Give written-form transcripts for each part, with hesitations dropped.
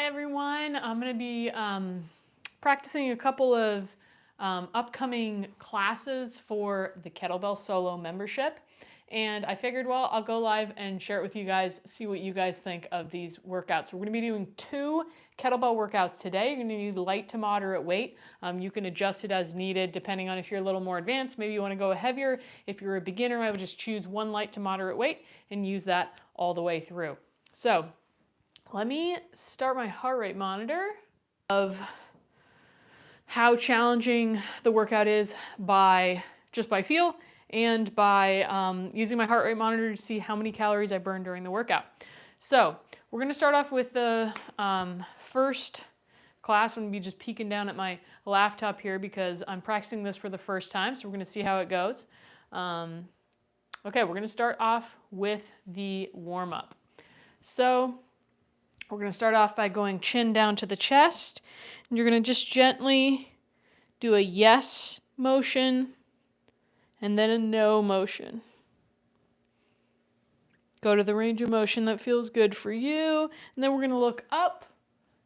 everyone. I'm going to be practicing a couple of upcoming classes for the Kettlebell Solo membership. And I figured, well, I'll go live and share it with you guys, see what you guys think of these workouts. So we're going to be doing 2 kettlebell workouts today. You're going to need light to moderate weight. You can adjust it as needed depending on if you're a little more advanced. Maybe you want to go heavier. If you're a beginner, I would just choose 1 light to moderate weight and use that all the way through. So let me start my heart rate monitor of how challenging the workout is just by feel and by using my heart rate monitor to see how many calories I burn during the workout. So we're going to start off with the first class. I'm going to be just peeking down at my laptop here because I'm practicing this for the first time, so we're going to see how it goes. Okay, we're going to start off with the warm-up. So we're going to start off by going chin down to the chest, and you're going to just gently do a yes motion and then a no motion. Go to the range of motion that feels good for you, and then we're going to look up.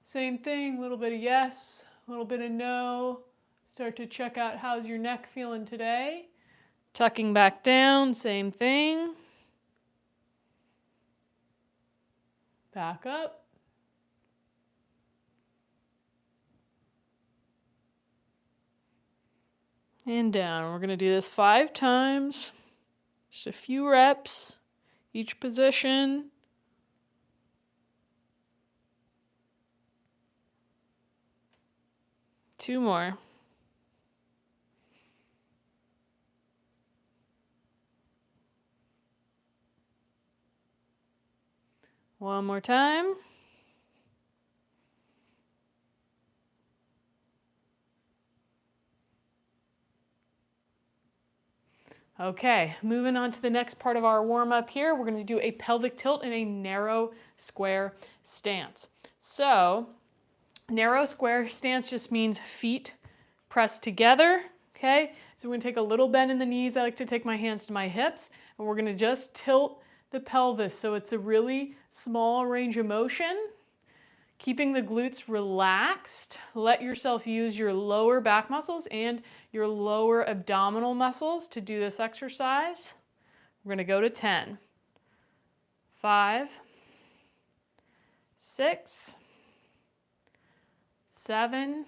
Same thing, a little bit of yes, a little bit of no. Start to check out how's your neck feeling today. Tucking back down, same thing. Back up. And down. We're going to do this 5 times. Just a few reps, each position. Two more. One more time. Okay, moving on to the next part of our warm-up here. We're going to do a pelvic tilt in a narrow square stance. So, narrow square stance just means feet pressed together, okay? So we're going to take a little bend in the knees. I like to take my hands to my hips, and we're going to just tilt the pelvis so it's a really small range of motion. Keeping the glutes relaxed. Let yourself use your lower back muscles and your lower abdominal muscles to do this exercise. We're going to go to 10. 5, 6, 7,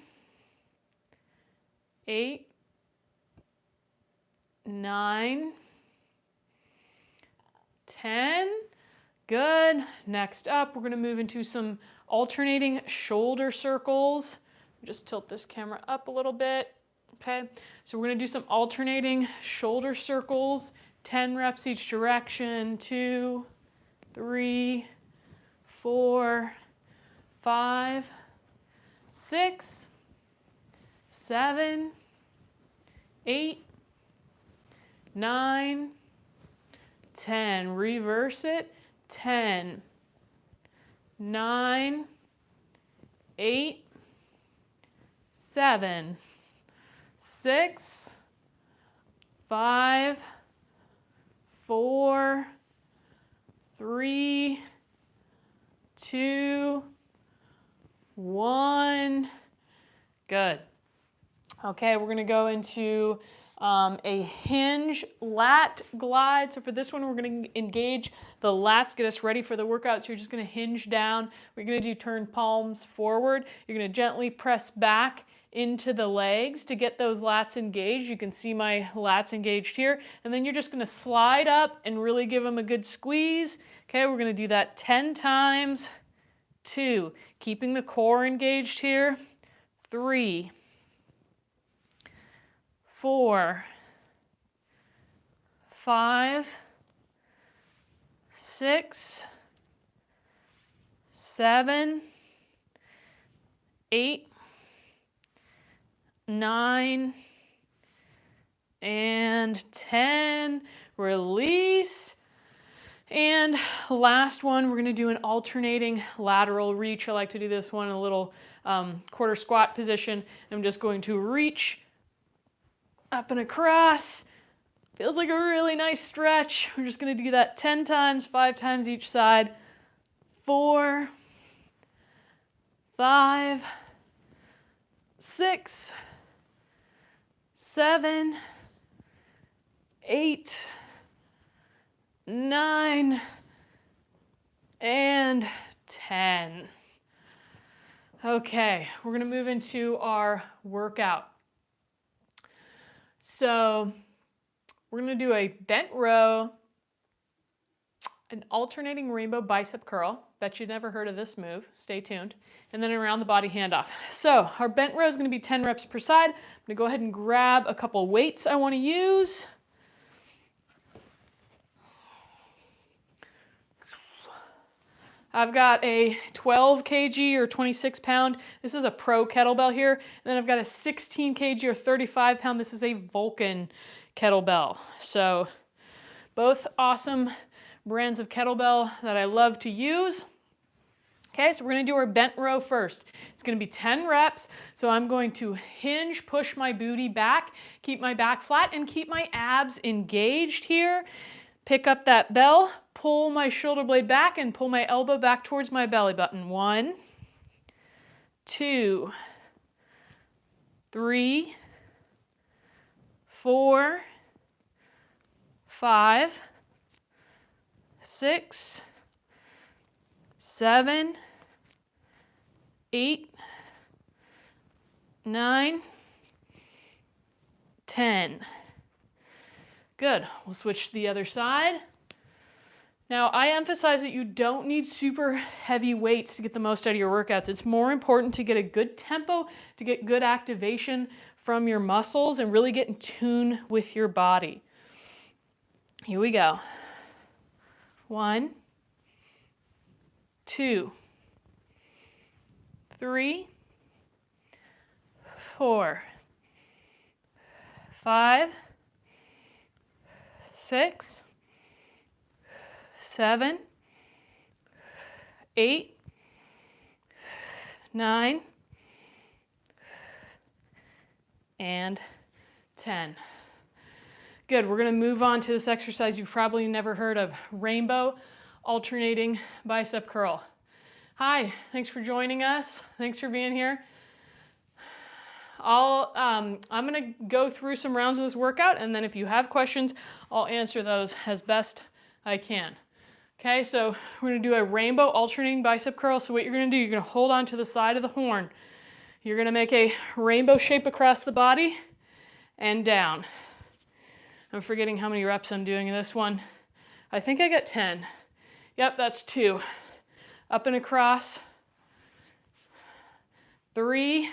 8, 9, 10. Good. Next up, we're going to move into some alternating shoulder circles. Just tilt this camera up a little bit. Okay, so we're going to do some alternating shoulder circles, 10 reps each direction, 2, 3, 4, 5, 6, 7, 8, 9, 10. Reverse it. 10, 9, 8, 7, 6, 5, 4, 3, 2, 1. Good. Okay, we're going to go into a hinge lat glide. So for this one, we're going to engage the lats, get us ready for the workout. So you're just going to hinge down. We're going to do turn palms forward. You're going to gently press back into the legs to get those lats engaged. You can see my lats engaged here. And then you're just going to slide up and really give them a good squeeze. Okay, we're going to do that 10 times. 2, keeping the core engaged here. 3, 4, 5, 6, 7, 8, 9, and 10. Release. And last one, we're going to do an alternating lateral reach. I like to do this one in a little quarter squat position. I'm just going to reach up and across. Feels like a really nice stretch. We're just going to do that 10 times, 5 times each side. 4, 5, 6, 7, 8, 9, and 10. Okay, we're going to move into our workout. So we're going to do a bent row, an alternating rainbow bicep curl. Bet you've never heard of this move. Stay tuned. And then around the body handoff. So our bent row is going to be 10 reps per side. I'm going to go ahead and grab a couple weights I want to use. I've got a 12 kg or 26 pound. This is a pro kettlebell here. And then I've got a 16 kg or 35 pound. This is a Vulcan kettlebell. So both awesome brands of kettlebell that I love to use. Okay, so we're going to do our bent row first. It's going to be 10 reps. So I'm going to hinge, push my booty back, keep my back flat, and keep my abs engaged here. Pick up that bell, pull my shoulder blade back, and pull my elbow back towards my belly button. 1, 2, 3, 4, 5, 6, 7, 8, 9, 10. Good. We'll switch to the other side. Now, I emphasize that you don't need super heavy weights to get the most out of your workouts. It's more important to get a good tempo, to get good activation from your muscles and really get in tune with your body. Here we go. 1, 2, 3, 4, 5, 6, 7, 8, 9, and 10. Good, we're going to move on to this exercise you've probably never heard of, rainbow alternating bicep curl. Hi, thanks for joining us. Thanks for being here. I'm going to go through some rounds of this workout, and then if you have questions, I'll answer those as best I can. Okay, so we're going to do a rainbow alternating bicep curl. So what you're going to do, you're going to hold on to the side of the horn. You're going to make a rainbow shape across the body and down. I'm forgetting how many reps I'm doing in this one. I think I got 10. Yep, that's 2. Up and across. 3,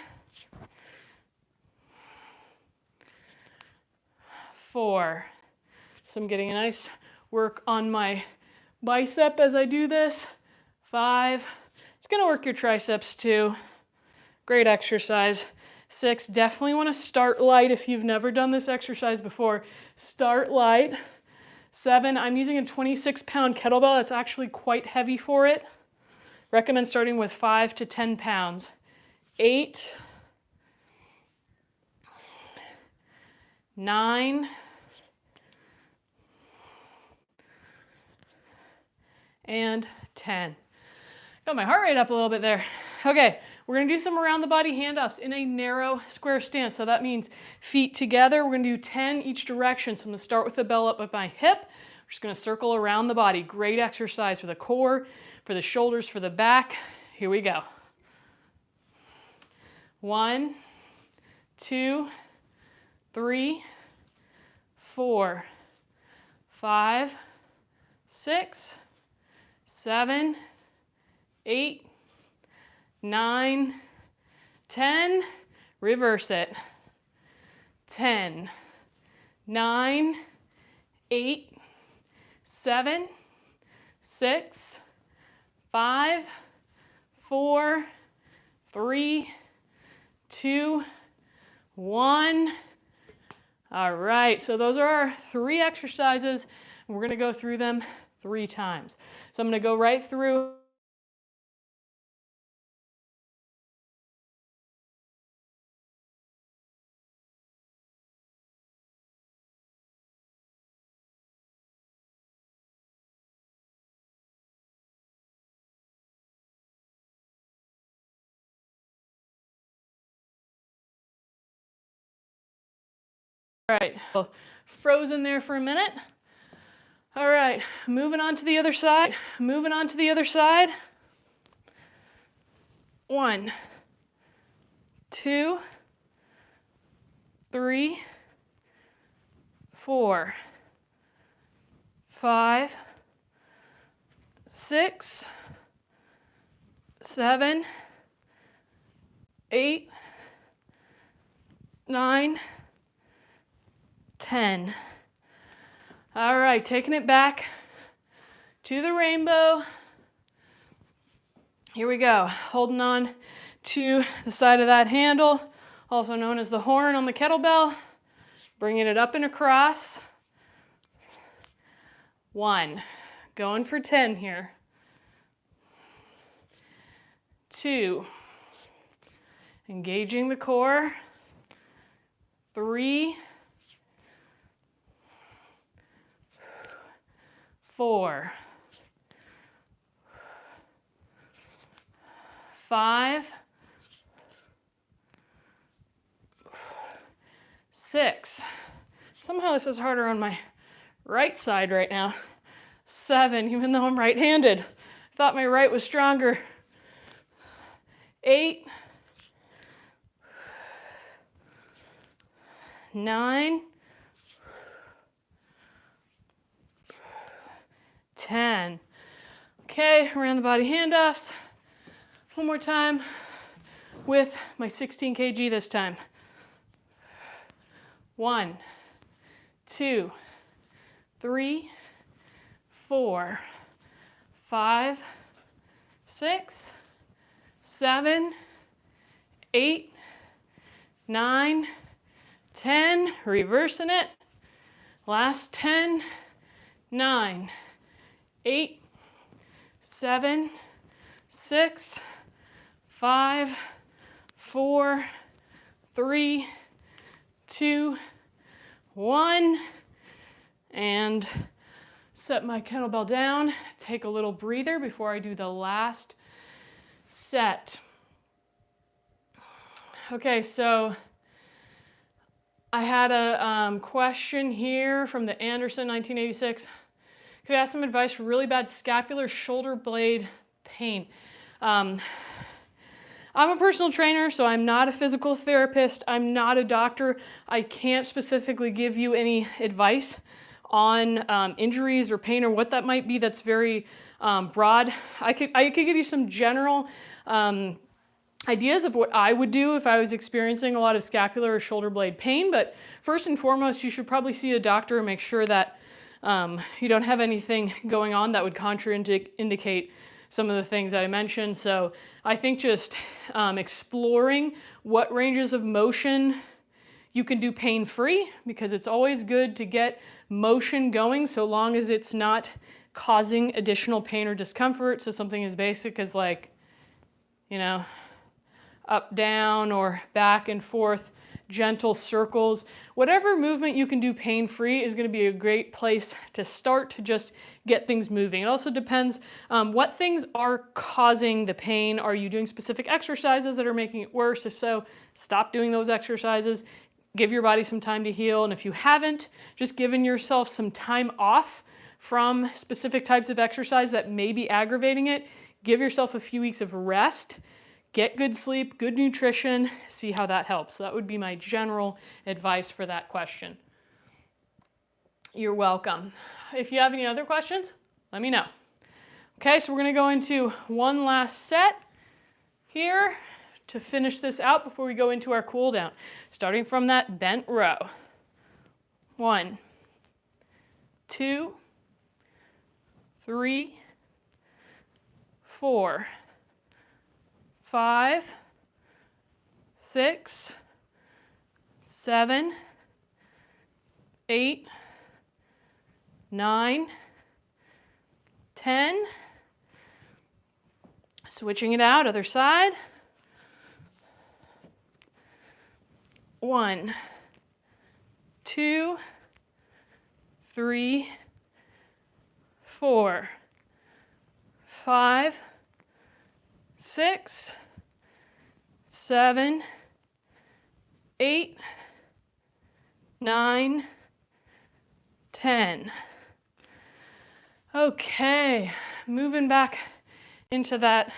4. So I'm getting a nice work on my bicep as I do this. 5. It's going to work your triceps too. Great exercise. 6, definitely want to start light if you've never done this exercise before. Start light. 7, I'm using a 26-pound kettlebell. That's actually quite heavy for it. Recommend starting with 5 to 10 pounds. 8, 9, and 10. Got my heart rate up a little bit there. Okay, we're going to do some around the body handoffs in a narrow square stance. So that means feet together. We're going to do 10 each direction. So I'm going to start with the bell up at my hip. We're just going to circle around the body. Great exercise for the core, for the shoulders, for the back. Here we go. 1, 2, 3, 4, 5, 6, 7, 8, 9, 10. Reverse it. 10, 9, 8, 7, 6, 5, 4, 3, 2, 1. All right, so those are our 3 exercises. We're going to go through them 3 times. So I'm going to go right through right, frozen there for a minute. All right, moving on to the other side. Moving on to the other side. 1, 2, 3, 4, 5, 6, 7, 8, 9, 10. All right, taking it back to the rainbow. Here we go, holding on to the side of that handle, also known as the horn on the kettlebell, bringing it up and across. 1, going for 10 here. 2, engaging the core. 3, 4, 5, 6. Somehow this is harder on my right side right now. 7, even though I'm right-handed. I thought my right was stronger. 8, 9, 10. Okay, around the body handoffs. One more time with my 16 kg this time. 1, 2, 3, 4, 5, 6, 7, 8, 9, 10. Reversing it. Last 10, 9, 8, 7, 6, 5, 4, 3, 2, 1. And set my kettlebell down. Take a little breather before I do the last set. Okay, so I had a question here from the Anderson 1986. Could I ask some advice for really bad scapular shoulder blade pain? I'm a personal trainer, so I'm not a physical therapist. I'm not a doctor. I can't specifically give you any advice on injuries or pain or what that might be. That's very broad. I could give you some general ideas of what I would do if I was experiencing a lot of scapular or shoulder blade pain. But first and foremost, you should probably see a doctor and make sure that you don't have anything going on that would contraindicate some of the things that I mentioned. So I think just exploring what ranges of motion you can do pain-free, because it's always good to get motion going so long as it's not causing additional pain or discomfort. So something as basic as, like, you know, up, down, or back and forth, gentle circles. Whatever movement you can do pain-free is going to be a great place to start to just get things moving. It also depends what things are causing the pain. Are you doing specific exercises that are making it worse? If so, stop doing those exercises. Give your body some time to heal. And if you haven't, just giving yourself some time off from specific types of exercise that may be aggravating it. Give yourself a few weeks of rest. Get good sleep, good nutrition, see how that helps. So that would be my general advice for that question. You're welcome. If you have any other questions, let me know. Okay, so we're gonna go into one last set here to finish this out before we go into our cool down. Starting from that bent row. 1, 2, 3, 4, 5, 6, 7, 8, 9, 10. Switching it out, other side. 1, 2, 3, 4, 5, 6, 7, 8, 9, 10. Okay, moving back into that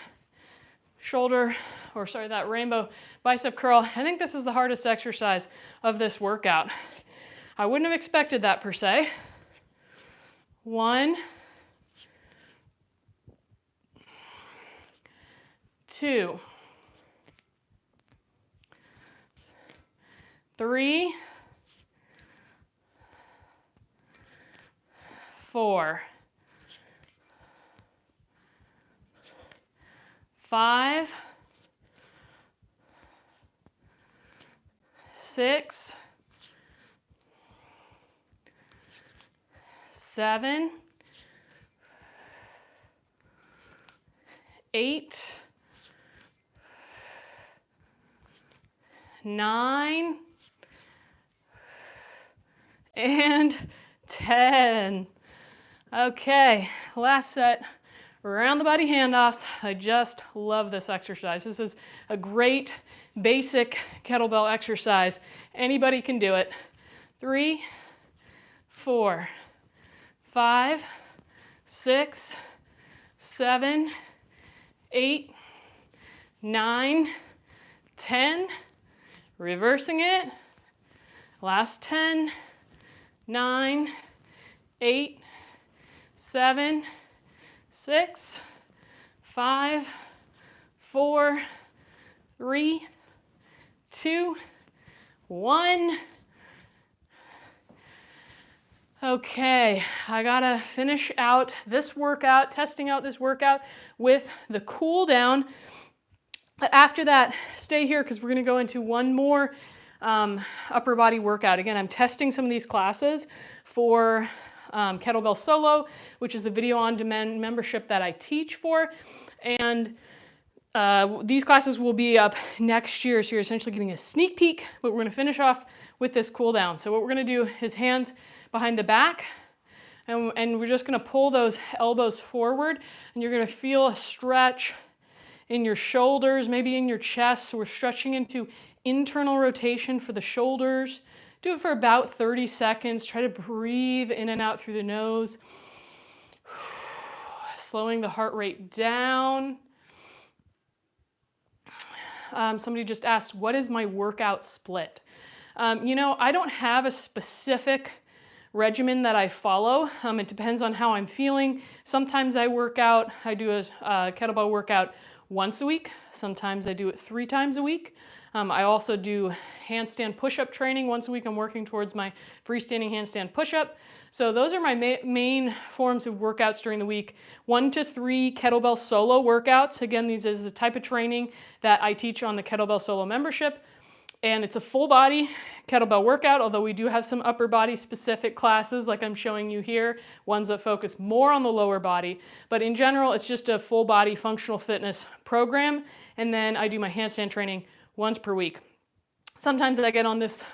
shoulder, or sorry, that rainbow bicep curl. I think this is the hardest exercise of this workout. I wouldn't have expected that per se. 1, 2, 3, 4, 5, 6, 7, 8, 9, and 10. Okay, last set, around the body handoffs. I just love this exercise. This is a great basic kettlebell exercise. Anybody can do it. 3, 4, 5, 6, 7, 8, 9, 10. Reversing it. Last 10, 9, 8, 7, 6, 5, 4, 3, 2, 1. Okay, I gotta finish out this workout, testing out this workout with the cool down. After that, stay here because we're gonna go into one more upper body workout. Again, I'm testing some of these classes for Kettlebell Solo, which is the video on demand membership that I teach for. And these classes will be up next year, so you're essentially getting a sneak peek, but we're gonna finish off with this cool down. So what we're gonna do is hands behind the back, and we're just gonna pull those elbows forward, and you're gonna feel a stretch in your shoulders, maybe in your chest. So we're stretching into internal rotation for the shoulders. Do it for about 30 seconds. Try to breathe in and out through the nose. Slowing the heart rate down. Somebody just asked, what is my workout split? You know, I don't have a specific regimen that I follow. It depends on how I'm feeling. Sometimes I work out, I do a kettlebell workout once a week. Sometimes I do it 3 times a week. I also do handstand push-up training. Once a week I'm working towards my freestanding handstand push-up. So those are my main forms of workouts during the week. 1 to 3 kettlebell solo workouts. Again, these is the type of training that I teach on the Kettlebell Solo membership. And it's a full body kettlebell workout, although we do have some upper body specific classes like I'm showing you here, ones that focus more on the lower body. But in general, it's just a full body functional fitness program. And then I do my handstand training once per week. Sometimes I get on this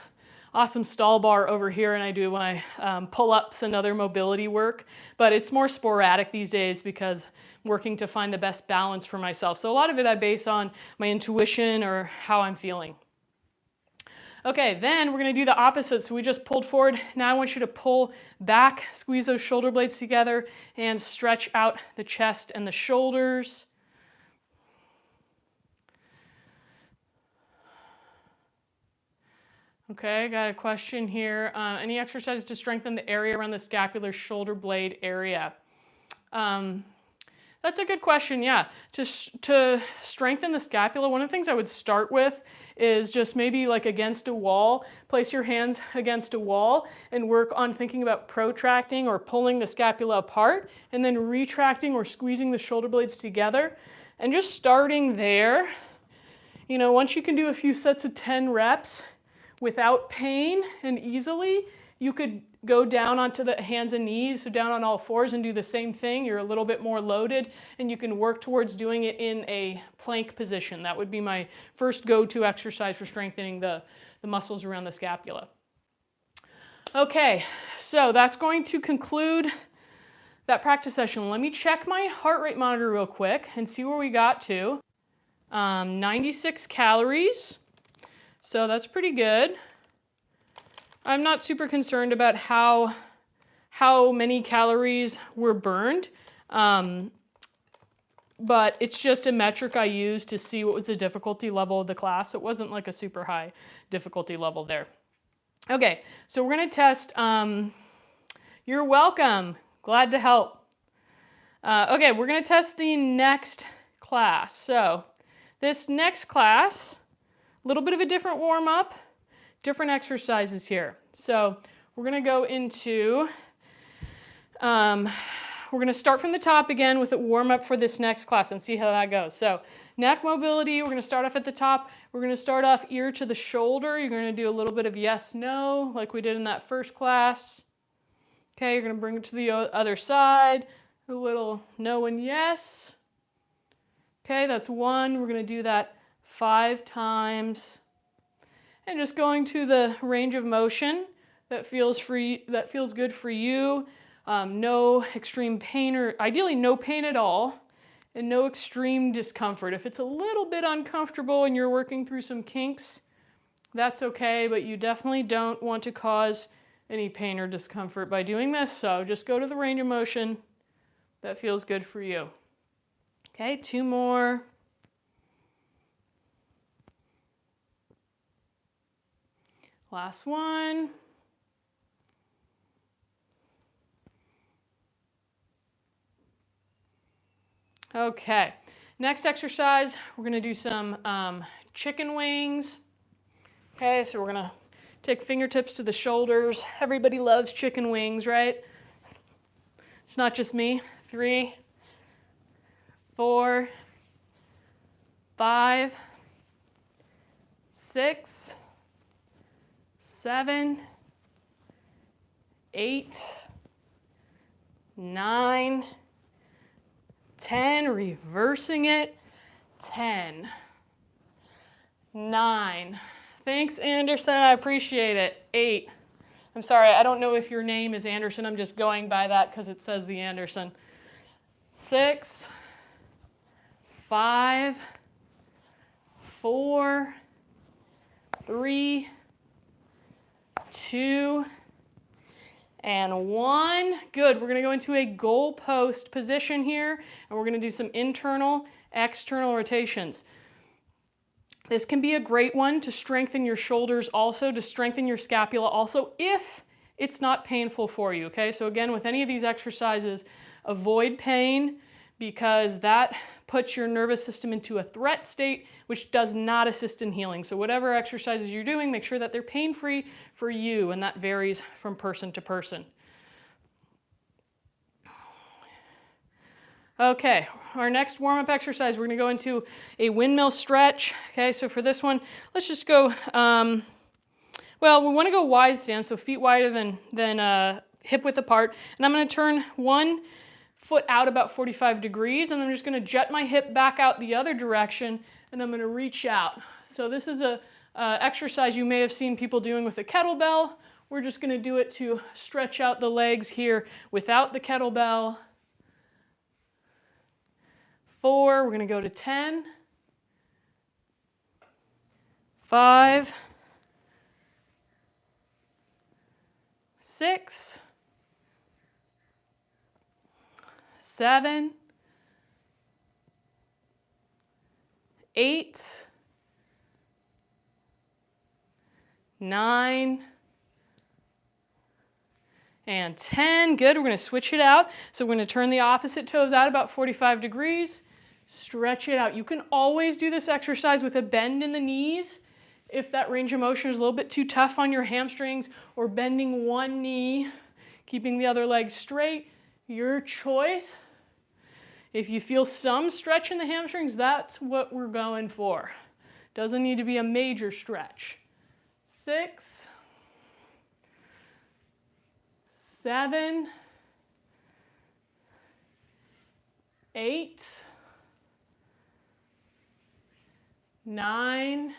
awesome stall bar over here and I do my pull-ups and other mobility work, but it's more sporadic these days because I'm working to find the best balance for myself. So a lot of it I base on my intuition or how I'm feeling. Okay, then we're gonna do the opposite. So we just pulled forward. Now I want you to pull back, squeeze those shoulder blades together and stretch out the chest and the shoulders. Okay, I got a question here. Any exercises to strengthen the area around the scapular shoulder blade area? That's a good question, yeah. To strengthen the scapula, one of the things I would start with is just maybe like against a wall. Place your hands against a wall and work on thinking about protracting or pulling the scapula apart and then retracting or squeezing the shoulder blades together. And just starting there, you know, once you can do a few sets of 10 reps without pain and easily, you could go down onto the hands and knees, so down on all fours and do the same thing. You're a little bit more loaded and you can work towards doing it in a plank position. That would be my first go-to exercise for strengthening the muscles around the scapula. Okay, so that's going to conclude that practice session. Let me check my heart rate monitor real quick and see where we got to. 96 calories, so that's pretty good. I'm not super concerned about how many calories were burned, but it's just a metric I used to see what was the difficulty level of the class. It wasn't like a super high difficulty level there. Okay, so we're gonna test, you're welcome, glad to help. Okay, we're gonna test the next class. So this next class, a little bit of a different warm up, different exercises here. So we're gonna go into, we're gonna start from the top again with a warm up for this next class and see how that goes. So neck mobility, we're gonna start off at the top. We're gonna start off ear to the shoulder. You're gonna do a little bit of yes, no, like we did in that first class. Okay, you're gonna bring it to the other side. A little no and yes. Okay, that's 1. We're gonna do that 5 times. And just going to the range of motion that feels good for you. No extreme pain, or ideally no pain at all, and no extreme discomfort. If it's a little bit uncomfortable and you're working through some kinks, that's okay, but you definitely don't want to cause any pain or discomfort by doing this, so just go to the range of motion that feels good for you. Okay, 2 more. Last one. Okay, next exercise, we're gonna do some chicken wings. Okay, so we're gonna take fingertips to the shoulders. Everybody loves chicken wings, right? It's not just me. 3, 4, 5, 6, 7, 8, 9, 10, reversing it, 10, 9. Thanks, Anderson, I appreciate it. 8. I'm sorry, I don't know if your name is Anderson. I'm just going by that because it says the Anderson. 6, 5, 4, 3, 2, and 1. Good, we're gonna go into a goal post position here, and we're gonna do some internal, external rotations. This can be a great one to strengthen your shoulders also, to strengthen your scapula also, if it's not painful for you, okay? So again, with any of these exercises, avoid pain because that puts your nervous system into a threat state, which does not assist in healing. So whatever exercises you're doing, make sure that they're pain-free for you, and that varies from person to person. Okay, our next warm-up exercise, we're gonna go into a windmill stretch. Okay, so for this one, let's just go, well, we wanna go wide stance, so feet wider than hip width apart. And I'm gonna turn one foot out about 45 degrees, and I'm just gonna jet my hip back out the other direction, and I'm gonna reach out. So this is a exercise you may have seen people doing with a kettlebell. We're just gonna do it to stretch out the legs here without the kettlebell. 4, we're gonna go to 10. 5, 6, 7, 8, 9, and 10. Good, we're gonna switch it out. So we're gonna turn the opposite toes out about 45 degrees, stretch it out. You can always do this exercise with a bend in the knees if that range of motion is a little bit too tough on your hamstrings, or bending one knee, keeping the other leg straight, your choice. If you feel some stretch in the hamstrings, that's what we're going for. Doesn't need to be a major stretch. 6, 7, 8, 9,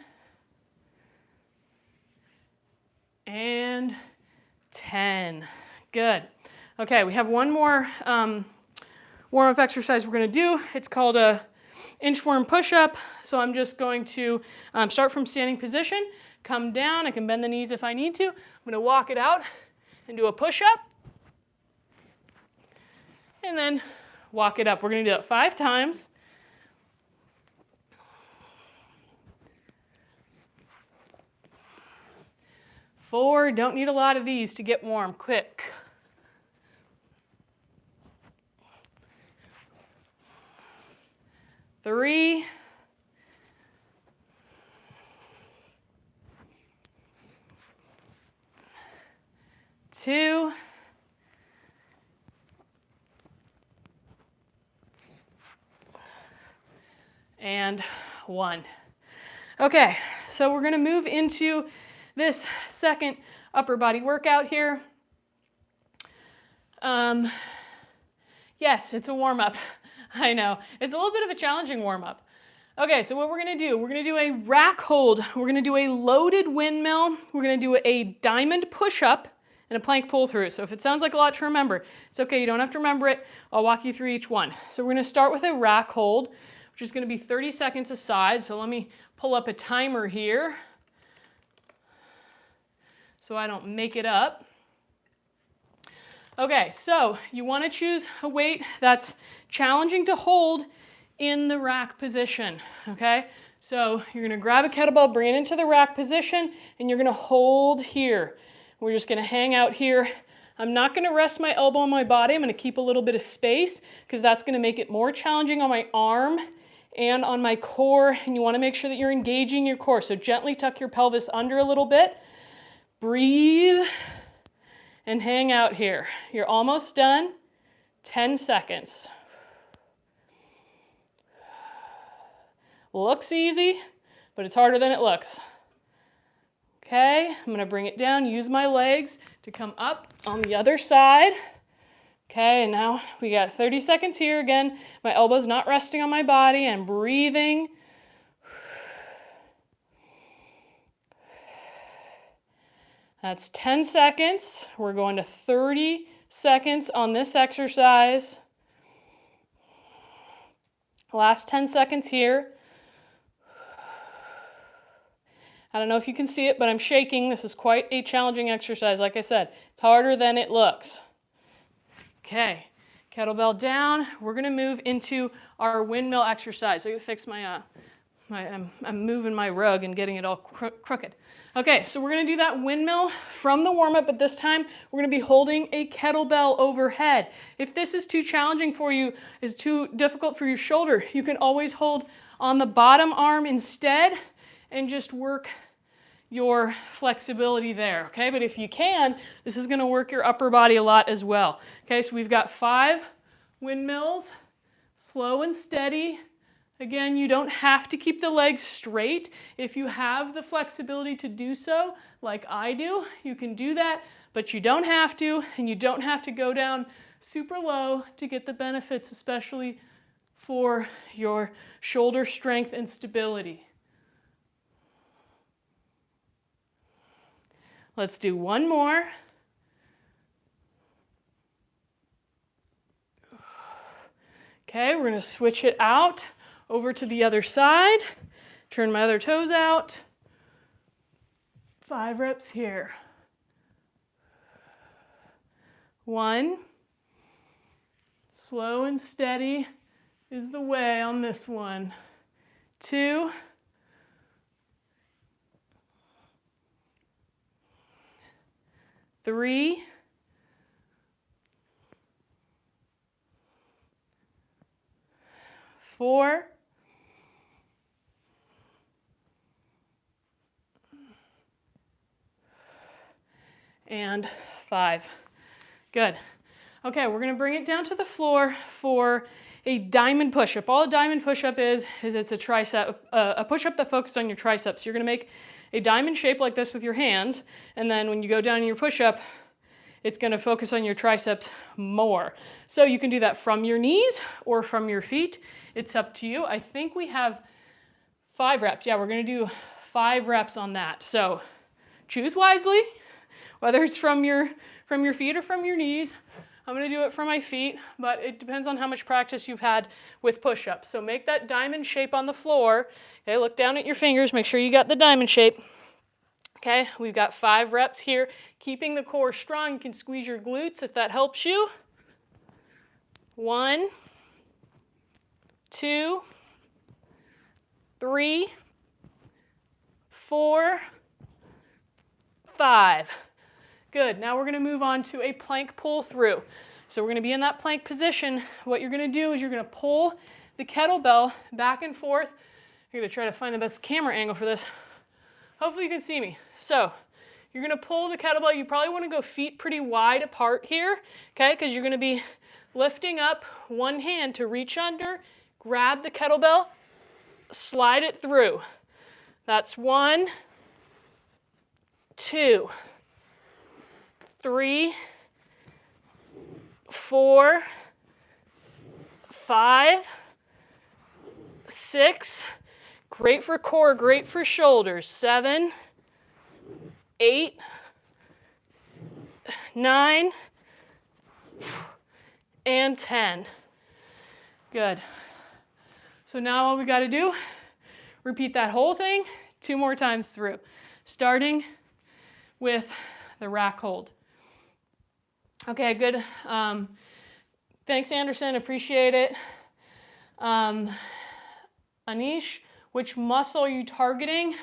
and 10. Good. Okay, we have one more warm-up exercise we're going to do. It's called a inchworm push-up. So I'm just going to start from standing position, come down. I can bend the knees if I need to. I'm going to walk it out and do a push-up. And then walk it up. We're going to do it 5 times. Four, don't need a lot of these to get warm, quick. 3, 2, and 1. Okay, so we're going to move into this second upper body workout here. Yes, it's a warm-up. I know. It's a little bit of a challenging warm-up. Okay, so what we're going to do, we're going to do a rack hold. We're going to do a loaded windmill. We're going to do a diamond push-up and a plank pull-through. So if it sounds like a lot to remember, it's okay. You don't have to remember it. I'll walk you through each one. So we're going to start with a rack hold, which is going to be 30 seconds a side. So let me pull up a timer here so I don't make it up. Okay, so you want to choose a weight that's challenging to hold in the rack position, okay? So you're going to grab a kettlebell, bring it into the rack position, and you're going to hold here. We're just going to hang out here. I'm not going to rest my elbow on my body. I'm going to keep a little bit of space because that's going to make it more challenging on my arm and on my core, and you want to make sure that you're engaging your core. So gently tuck your pelvis under a little bit. Breathe. And hang out here. You're almost done. 10 seconds. Looks easy, but it's harder than it looks. Okay, I'm going to bring it down. Use my legs to come up on the other side. Okay, and now we got 30 seconds here. Again, my elbow's not resting on my body, and breathing. That's 10 seconds. We're going to 30 seconds on this exercise. Last 10 seconds here. I don't know if you can see it, but I'm shaking. This is quite a challenging exercise. Like I said, it's harder than it looks. Okay, kettlebell down. We're going to move into our windmill exercise. I gotta fix my, I'm moving my rug and getting it all crooked. Okay, so we're going to do that windmill from the warm-up, but this time we're going to be holding a kettlebell overhead. If this is too challenging for you, is too difficult for your shoulder, you can always hold on the bottom arm instead and just work your flexibility there, okay? But if you can, this is going to work your upper body a lot as well. Okay, so we've got 5 windmills, slow and steady. Again, you don't have to keep the legs straight. If you have the flexibility to do so, like I do, you can do that, but you don't have to, and you don't have to go down super low to get the benefits, especially for your shoulder strength and stability. Let's do one more. Okay, we're going to switch it out. Over to the other side, turn my other toes out. 5 reps here. 1, slow and steady is the way on this one. 2, 3, 4, and 5. Good. Okay, we're going to bring it down to the floor for a diamond push-up. All a diamond push-up is it's a tricep, a push-up that focuses on your triceps. You're going to make a diamond shape like this with your hands, and then when you go down in your push-up, it's going to focus on your triceps more. So you can do that from your knees or from your feet. It's up to you. I think we have 5 reps. Yeah, we're going to do 5 reps on that. So choose wisely. Whether it's from your feet or from your knees. I'm going to do it from my feet, but it depends on how much practice you've had with push-ups. So make that diamond shape on the floor. Okay, look down at your fingers. Make sure you got the diamond shape. Okay, we've got 5 reps here. Keeping the core strong, you can squeeze your glutes if that helps you. 1, 2, 3, 4, 5. Good, now we're gonna move on to a plank pull through. So we're gonna be in that plank position. What you're gonna do is you're gonna pull the kettlebell back and forth. I'm gonna try to find the best camera angle for this. Hopefully you can see me. So you're gonna pull the kettlebell. You probably wanna go feet pretty wide apart here, okay? Because you're gonna be lifting up one hand to reach under, grab the kettlebell, slide it through. That's 1, 2, 3, 4, 5, 6. Great for core, great for shoulders. 7, 8, 9, and 10. Good. So now all we got to do, repeat that whole thing 2 more times through, starting with the rack hold. Okay, good. Thanks, Anderson. Appreciate it. Anish, which muscle are you targeting?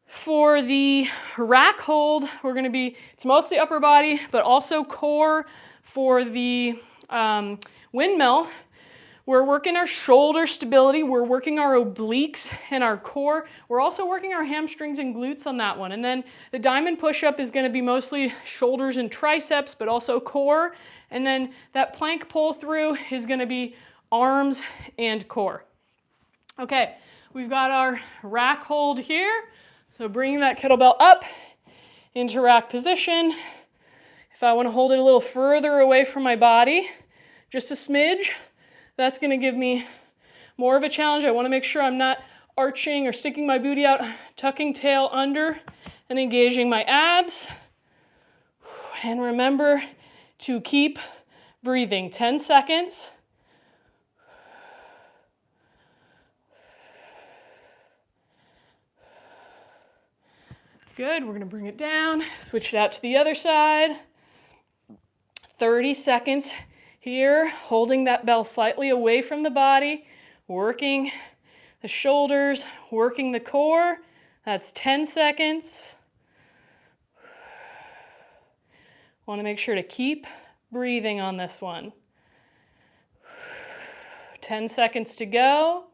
For the rack hold, we're going to be, it's mostly upper body, but also core. For the windmill, we're working our shoulder stability, we're working our obliques and our core. We're also working our hamstrings and glutes on that one. And then the diamond push-up is going to be mostly shoulders and triceps, but also core. And then that plank pull through is going to be arms and core. Okay, we've got our rack hold here. So bringing that kettlebell up into rack position. If I want to hold it a little further away from my body, just a smidge, that's going to give me more of a challenge. I want to make sure I'm not arching or sticking my booty out, tucking tail under and engaging my abs. And remember to keep breathing. 10 seconds. Good, we're going to bring it down, switch it out to the other side. 30 seconds here, holding that bell slightly away from the body, working the shoulders, working the core. That's 10 seconds. Want to make sure to keep breathing on this one. 10 seconds to go.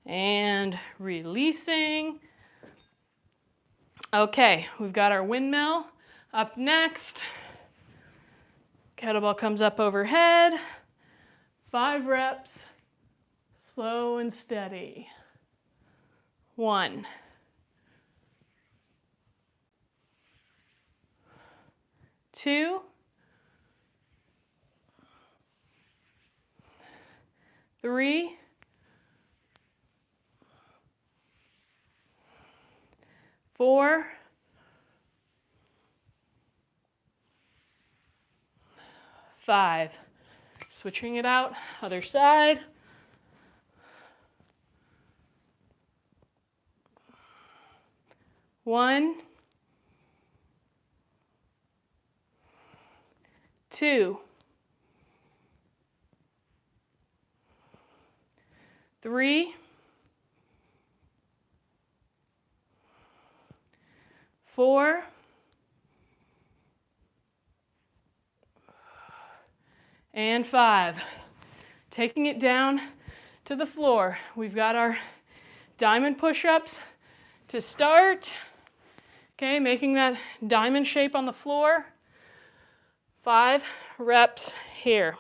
And releasing. Okay, we've got our windmill up next. Kettlebell comes up overhead. 5 reps, slow and steady. 1. 2. 3. 4. 5. Switching it out, other side. 1, 2, 3, 4, 5. Taking it down to the floor. We've got our diamond push-ups to start. Okay, making that diamond shape on the floor. 5 reps here.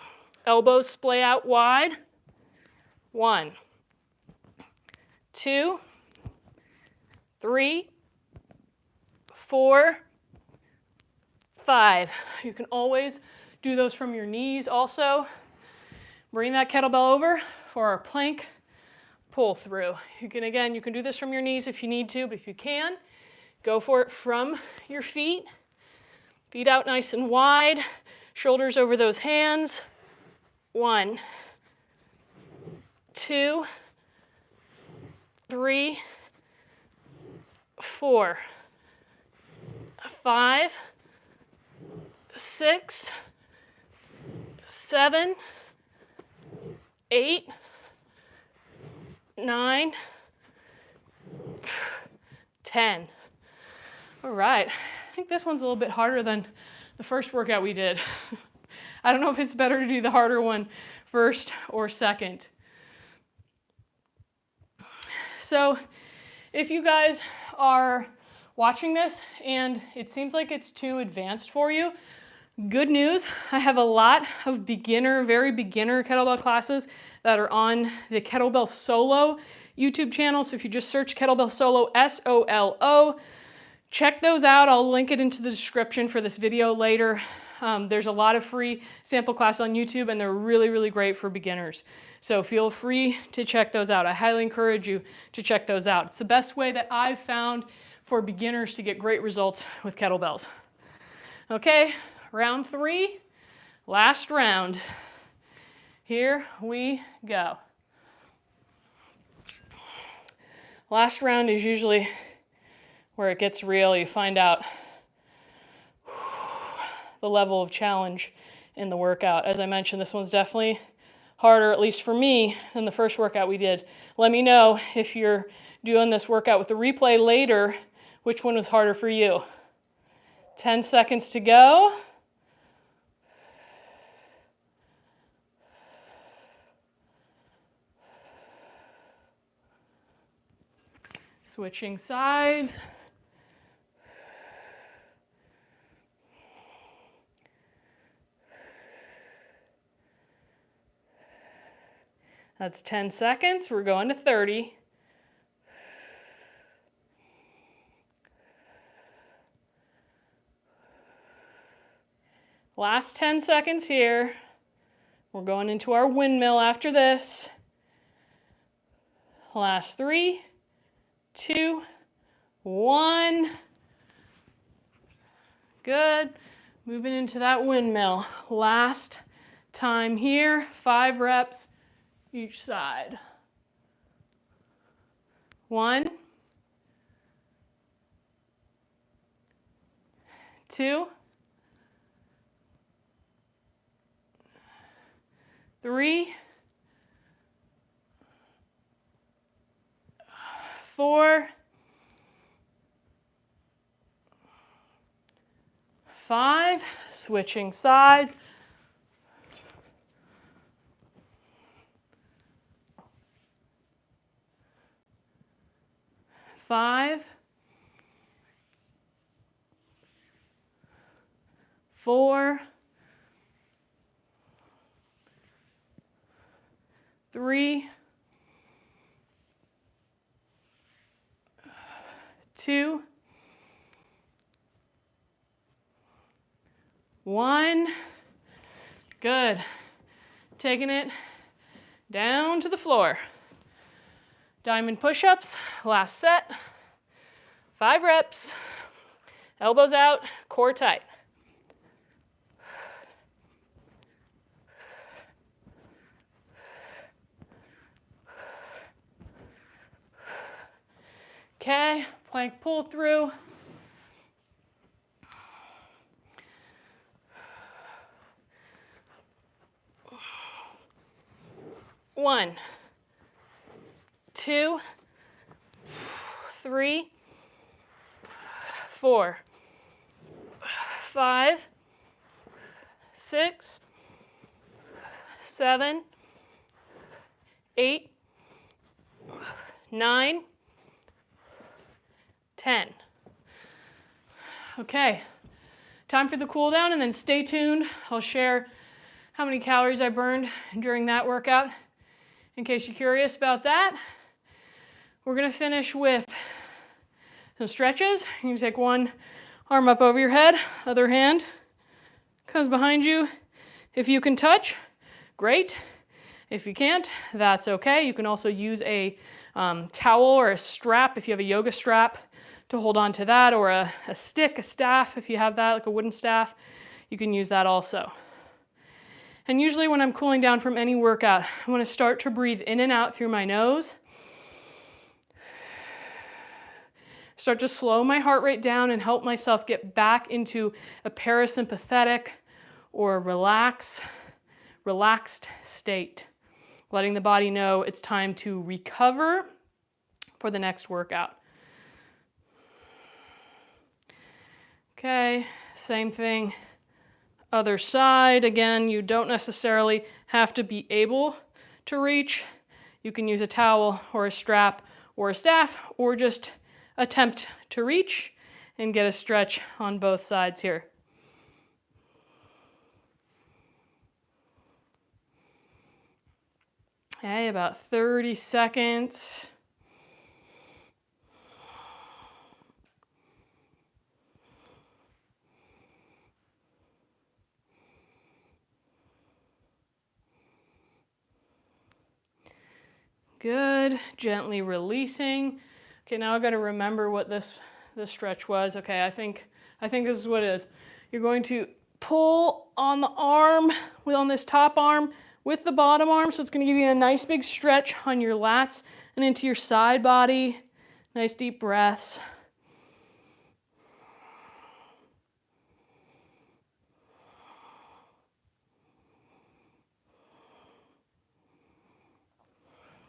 Elbows splay out wide. 1, 2, 3, 4, 5. You can always do those from your knees also. Bring that kettlebell over for our plank pull through. You can do this from your knees if you need to, but if you can, go for it from your feet. Feet out nice and wide, shoulders over those hands. 1, 2, 3, 4, 5, 6, 7, 8, 9, 10. All right, I think this one's a little bit harder than the first workout we did. I don't know if it's better to do the harder one first or second. So if you guys are watching this and it seems like it's too advanced for you, good news, I have a lot of beginner, very beginner kettlebell classes that are on the Kettlebell Solo YouTube channel. So if you just search Kettlebell Solo, S-O-L-O, check those out. I'll link it into the description for this video later. There's a lot of free sample classes on YouTube and they're really, really great for beginners. So feel free to check those out. I highly encourage you to check those out. It's the best way that I've found for beginners to get great results with kettlebells. Okay, round 3, last round. Here we go. Last round is usually where it gets real. You find out the level of challenge in the workout. As I mentioned, this one's definitely harder, at least for me, than the first workout we did. Let me know if you're doing this workout with the replay later, which one was harder for you. 10 seconds to go. Switching sides. That's 10 seconds. We're going to 30. Last 10 seconds here. We're going into our windmill after this. Last 3, 2, 1. Good. Moving into that windmill. Last time here. 5 reps each side. 1, 2, 3, 4, 5, switching sides. 5, 4, 3, 2, 1. Good. Taking it down to the floor. Diamond push-ups, last set. 5 reps. Elbows out, core tight. Okay, plank pull through. One, 2, 3, 4, 5, 6, 7, 8, 9, 10. Okay, time for the cool down, and then stay tuned. I'll share how many calories I burned during that workout in case you're curious about that. We're gonna finish with some stretches. You can take one arm up over your head, other hand comes behind you. If you can touch, great. If you can't, that's okay. You can also use a towel or a strap if you have a yoga strap to hold on to that, or a stick, a staff if you have that, like a wooden staff. You can use that also. And usually when I'm cooling down from any workout, I want to start to breathe in and out through my nose. Start to slow my heart rate down and help myself get back into a parasympathetic or relaxed state. Letting the body know it's time to recover for the next workout. Okay, same thing. Other side, again, you don't necessarily have to be able to reach. You can use a towel or a strap or a staff, or just attempt to reach and get a stretch on both sides here. Okay, about 30 seconds. Good, gently releasing. Okay, now I've got to remember what this stretch was. Okay, I think this is what it is. You're going to pull on the arm, on this top arm with the bottom arm, so it's going to give you a nice big stretch on your lats and into your side body. Nice deep breaths.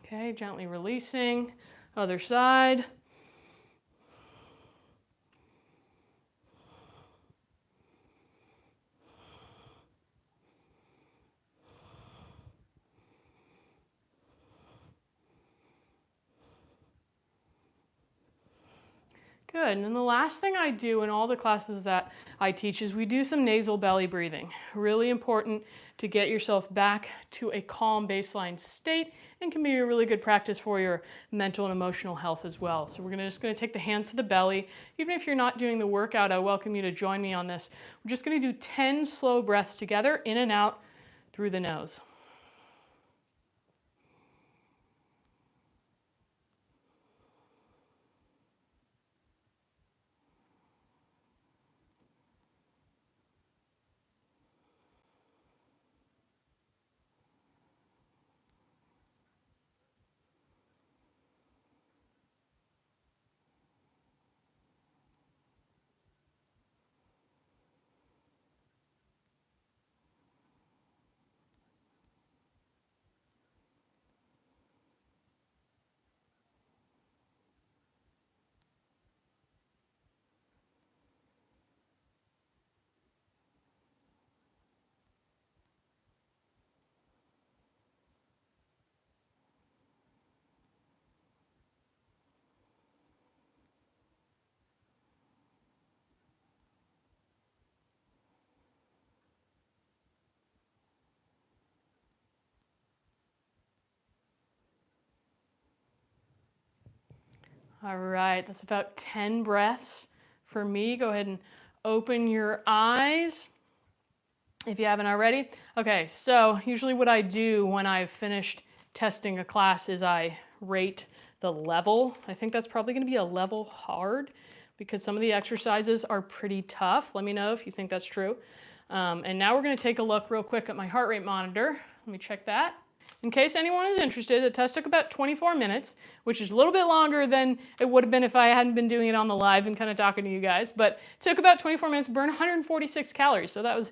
Okay, gently releasing. Other side. Good, and then the last thing I do in all the classes that I teach is we do some nasal belly breathing. Really important to get yourself back to a calm baseline state, and can be a really good practice for your mental and emotional health as well. So we're just going to take the hands to the belly. Even if you're not doing the workout, I welcome you to join me on this. We're just going to do 10 slow breaths together, in and out through the nose. All right, that's about 10 breaths for me. Go ahead and open your eyes if you haven't already. Okay, so usually what I do when I've finished testing a class is I rate the level. I think that's probably going to be a level hard because some of the exercises are pretty tough. Let me know if you think that's true. And now we're going to take a look real quick at my heart rate monitor. Let me check that. In case anyone is interested, the test took about 24 minutes, which is a little bit longer than it would have been if I hadn't been doing it on the live and kind of talking to you guys. But it took about 24 minutes, burned 146 calories. So that was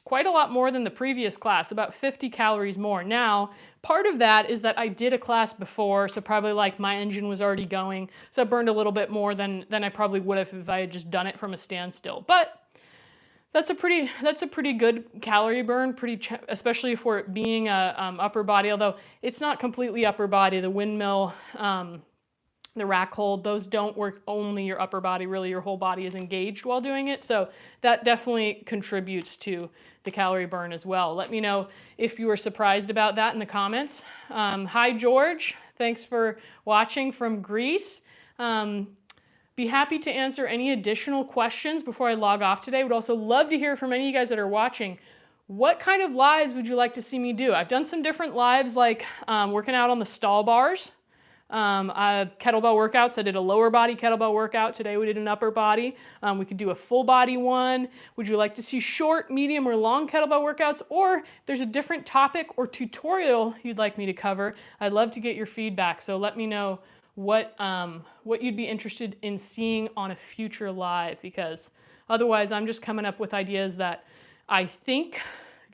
quite a lot more than the previous class, about 50 calories more. Now, part of that is that I did a class before, so probably like my engine was already going. So I burned a little bit more than I probably would have if I had just done it from a standstill. But that's a pretty good calorie burn, especially for it being a upper body, although it's not completely upper body. The windmill, the rack hold, those don't work only your upper body, really your whole body is engaged while doing it. So that definitely contributes to the calorie burn as well. Let me know if you were surprised about that in the comments. Hi George, thanks for watching from Greece. Be happy to answer any additional questions before I log off today. Would also love to hear from any of you guys that are watching. What kind of lives would you like to see me do? I've done some different lives, like working out on the stall bars. kettlebell workouts. I did a lower body kettlebell workout. Today we did an upper body. We could do a full body one. Would you like to see short, medium, or long kettlebell workouts? Or if there's a different topic or tutorial you'd like me to cover, I'd love to get your feedback. So let me know what you'd be interested in seeing on a future live, because otherwise I'm just coming up with ideas that I think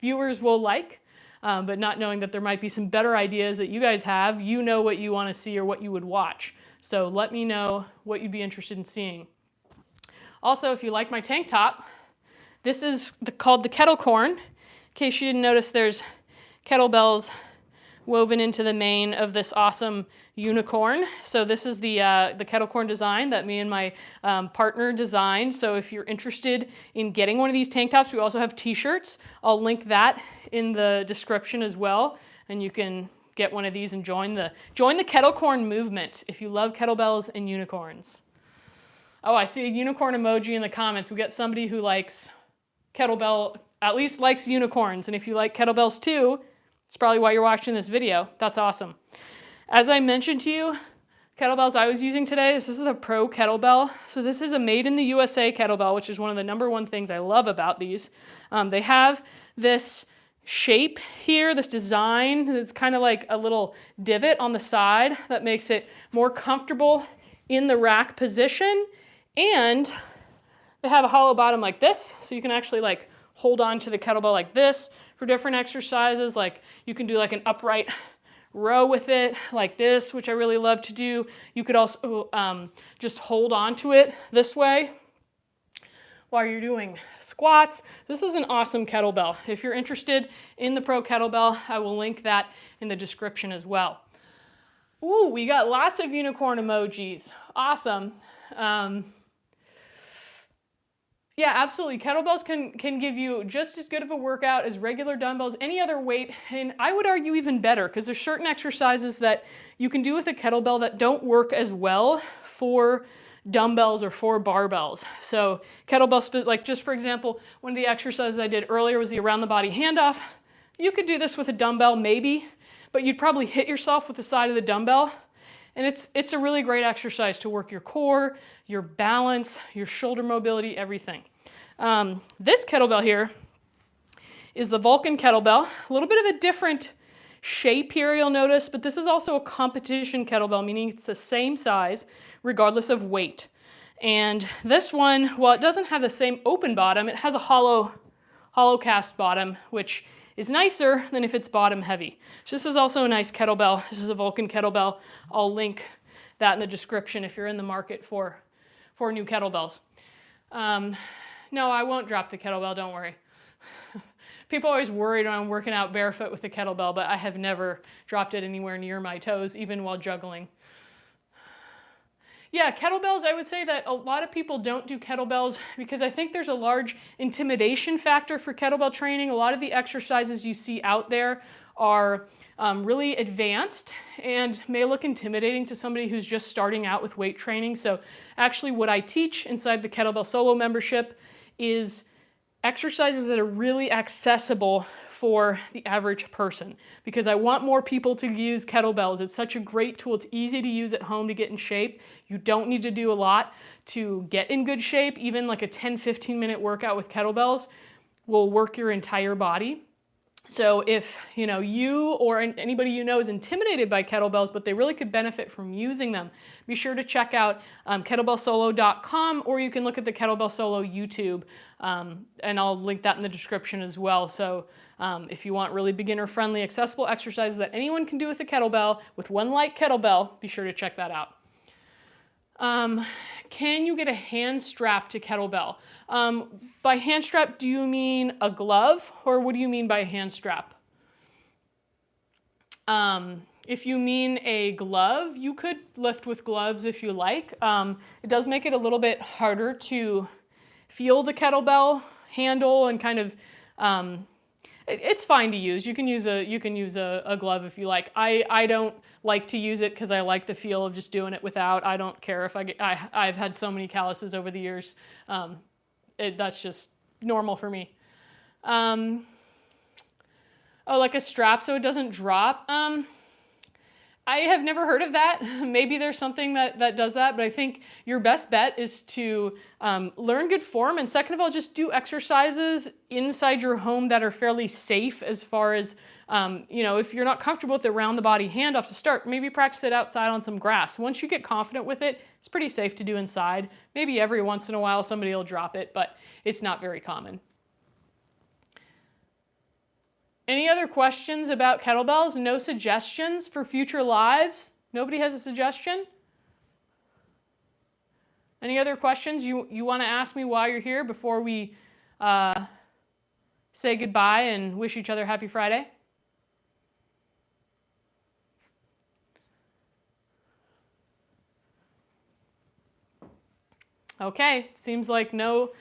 viewers will like, but not knowing that there might be some better ideas that you guys have. You know what you want to see or what you would watch. So let me know what you'd be interested in seeing. Also, if you like my tank top, this is called the kettle corn. In case you didn't notice, there's kettlebells woven into the mane of this awesome unicorn. So this is the kettle corn design that me and my partner designed. So if you're interested in getting one of these tank tops, we also have t-shirts. I'll link that in the description as well, and you can get one of these and join the kettle corn movement if you love kettlebells and unicorns. Oh, I see a unicorn emoji in the comments. We got somebody who likes kettlebell, at least likes unicorns, and if you like kettlebells too, it's probably why you're watching this video. That's awesome. As I mentioned to you, kettlebells I was using today, this is the Pro Kettlebell. So this is a made in the USA kettlebell, which is one of the #1 things I love about these. They have this shape here, this design. It's kind of like a little divot on the side that makes it more comfortable in the rack position. And they have a hollow bottom like this, so you can actually like hold on to the kettlebell like this for different exercises. Like you can do like an upright row with it like this, which I really love to do. You could also just hold on to it this way while you're doing squats. This is an awesome kettlebell. If you're interested in the Pro Kettlebell, I will link that in the description as well. Ooh, we got lots of unicorn emojis. Awesome. Yeah, absolutely. Kettlebells can give you just as good of a workout as regular dumbbells, any other weight, and I would argue even better, because there's certain exercises that you can do with a kettlebell that don't work as well for dumbbells or for barbells. So kettlebell, like just for example, one of the exercises I did earlier was the around the body handoff. You could do this with a dumbbell maybe, but you'd probably hit yourself with the side of the dumbbell. And it's a really great exercise to work your core, your balance, your shoulder mobility, everything. This kettlebell here is the Vulcan kettlebell. A little bit of a different shape here, you'll notice, but this is also a competition kettlebell, meaning it's the same size regardless of weight. And this one, while it doesn't have the same open bottom, it has a hollow cast bottom, which is nicer than if it's bottom heavy. So this is also a nice kettlebell. This is a Vulcan kettlebell. I'll link that in the description if you're in the market for new kettlebells. No, I won't drop the kettlebell, don't worry. People are always worried when I'm working out barefoot with the kettlebell, but I have never dropped it anywhere near my toes, even while juggling. Yeah, kettlebells, I would say that a lot of people don't do kettlebells because I think there's a large intimidation factor for kettlebell training. A lot of the exercises you see out there are really advanced and may look intimidating to somebody who's just starting out with weight training. So actually what I teach inside the Kettlebell Solo membership is exercises that are really accessible for the average person, because I want more people to use kettlebells. It's such a great tool. It's easy to use at home to get in shape. You don't need to do a lot to get in good shape. Even like a 10-15 minute workout with kettlebells will work your entire body. So if you or anybody you know is intimidated by kettlebells, but they really could benefit from using them, be sure to check out kettlebellsolo.com, or you can look at the Kettlebell Solo YouTube, and I'll link that in the description as well. So if you want really beginner-friendly, accessible exercises that anyone can do with a kettlebell, with one light kettlebell, be sure to check that out. Can you get a hand strap to kettlebell? By hand strap, do you mean a glove, or what do you mean by a hand strap? If you mean a glove, you could lift with gloves if you like. It does make it a little bit harder to feel the kettlebell handle and kind of, it's fine to use. You can use a glove if you like. I don't like to use it because I like the feel of just doing it without. I don't care if I've had so many calluses over the years. That's just normal for me. Oh, like a strap so it doesn't drop. I have never heard of that. Maybe there's something that does that, but I think your best bet is to learn good form, and second of all, just do exercises inside your home that are fairly safe as far as, if you're not comfortable with the round the body handoff to start, maybe practice it outside on some grass. Once you get confident with it, it's pretty safe to do inside. Maybe every once in a while somebody will drop it, but it's not very common. Any other questions about kettlebells? No suggestions for future lives? Nobody has a suggestion? Any other questions you want to ask me while you're here before we say goodbye and wish each other happy Friday? Okay, seems like no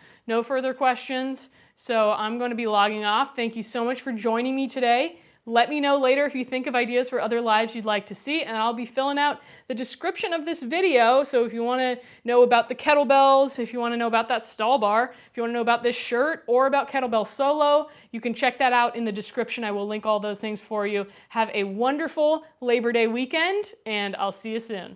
further questions. So I'm going to be logging off. Thank you so much for joining me today. Let me know later if you think of ideas for other lives you'd like to see, and I'll be filling out the description of this video. So if you want to know about the kettlebells, if you want to know about that stall bar, if you want to know about this shirt or about Kettlebell Solo, you can check that out in the description. I will link all those things for you. Have a wonderful Labor Day weekend, and I'll see you soon.